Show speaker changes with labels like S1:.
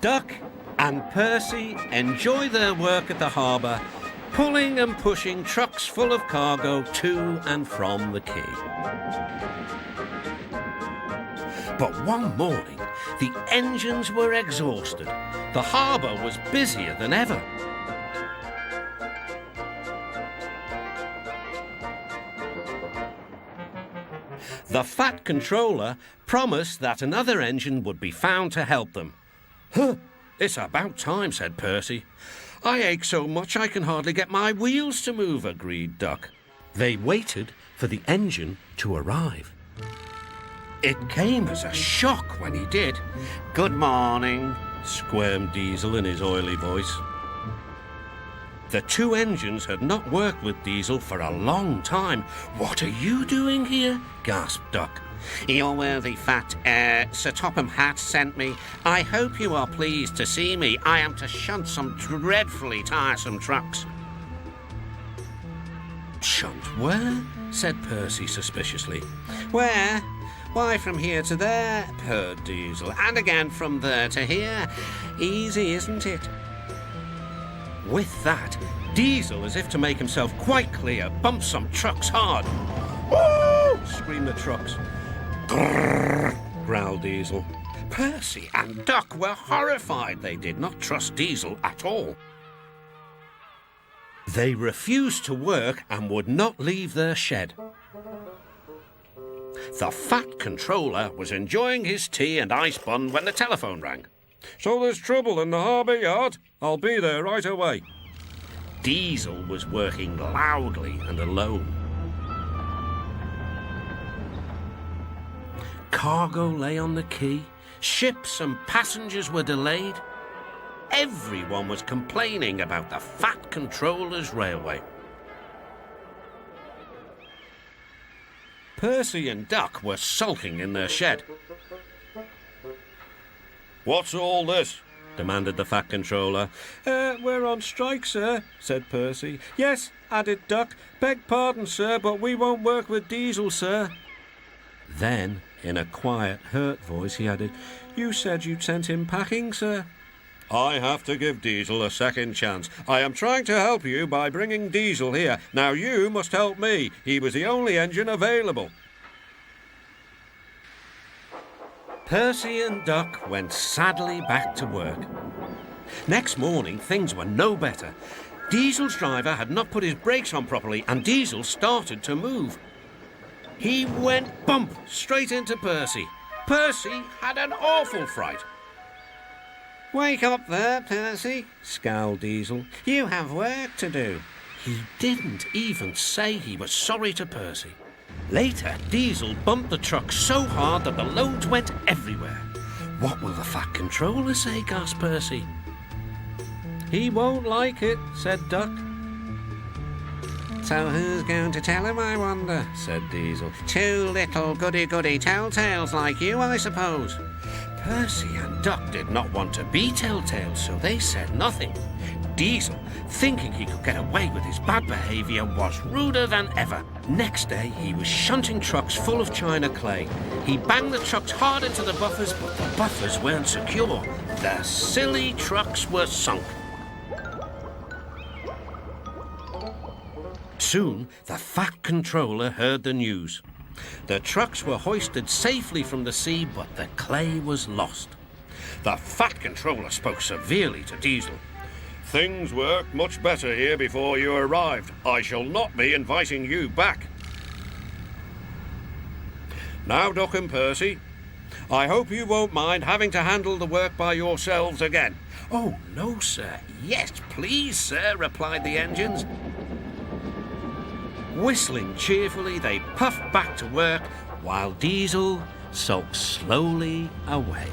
S1: Duck and Percy enjoy their work at the harbour, pulling and pushing trucks full of cargo to and from the quay. But one morning, the engines were exhausted. The harbour was busier than ever. The Fat Controller promised that another engine would be found to help them. "Huh, it's about time," said Percy. "I ache so much I can hardly get my wheels to move," agreed Duck. They waited for the engine to arrive. It came as a shock when he did. "Good morning," squirmed Diesel in his oily voice. The two engines had not worked with Diesel for a long time. "What are you doing here?" gasped Duck. "Your worthy fat, Sir Topham Hatt sent me. I hope you are pleased to see me. I am to shunt some dreadfully tiresome trucks." "Shunt where?" said Percy suspiciously. "Where? Why, from here to there," purred Diesel, "and again from there to here. Easy, isn't it?" With that, Diesel, as if to make himself quite clear, bumped some trucks hard. "Woo!" screamed the trucks. "Grrr!" growled Diesel. Percy and Duck were horrified. They did not trust Diesel at all. They refused to work and would not leave their shed. The Fat Controller was enjoying his tea and ice bun when the telephone rang. "So there's trouble in the harbour yard? I'll be there right away." Diesel was working loudly and alone. Cargo lay on the quay. Ships and passengers were delayed. Everyone was complaining about the Fat Controller's railway. Percy and Duck were sulking in their shed. "What's all this?" demanded the Fat Controller. We're on strike, sir," said Percy. "Yes," added Duck. "Beg pardon, sir, but we won't work with Diesel, sir." Then, in a quiet, hurt voice, he added, "You said you'd sent him packing, sir." "I have to give Diesel a second chance. I am trying to help you by bringing Diesel here. Now you must help me. He was the only engine available." Percy and Duck went sadly back to work. Next morning, things were no better. Diesel's driver had not put his brakes on properly, and Diesel started to move. He went bump straight into Percy. Percy had an awful fright. "Wake up there, Percy," scowled Diesel. "You have work to do." He didn't even say he was sorry to Percy. Later, Diesel bumped the truck so hard that the loads went everywhere. "What will the Fat Controller say?" gasped Percy. "He won't like it," said Duck. "So who's going to tell him, I wonder?" said Diesel. "Two little goody-goody telltales like you, I suppose." Percy and Duck did not want to be telltales, so they said nothing. Diesel, thinking he could get away with his bad behaviour, was ruder than ever. Next day, he was shunting trucks full of china clay. He banged the trucks hard into the buffers, but the buffers weren't secure. The silly trucks were sunk. Soon, the Fat Controller heard the news. The trucks were hoisted safely from the sea, but the clay was lost. The Fat Controller spoke severely to Diesel. "Things worked much better here before you arrived. I shall not be inviting you back. Now, Duck and Percy, I hope you won't mind having to handle the work by yourselves again." "Oh, no, sir. Yes, please, sir," replied the engines. Whistling cheerfully, they puffed back to work, while Diesel sulked slowly away.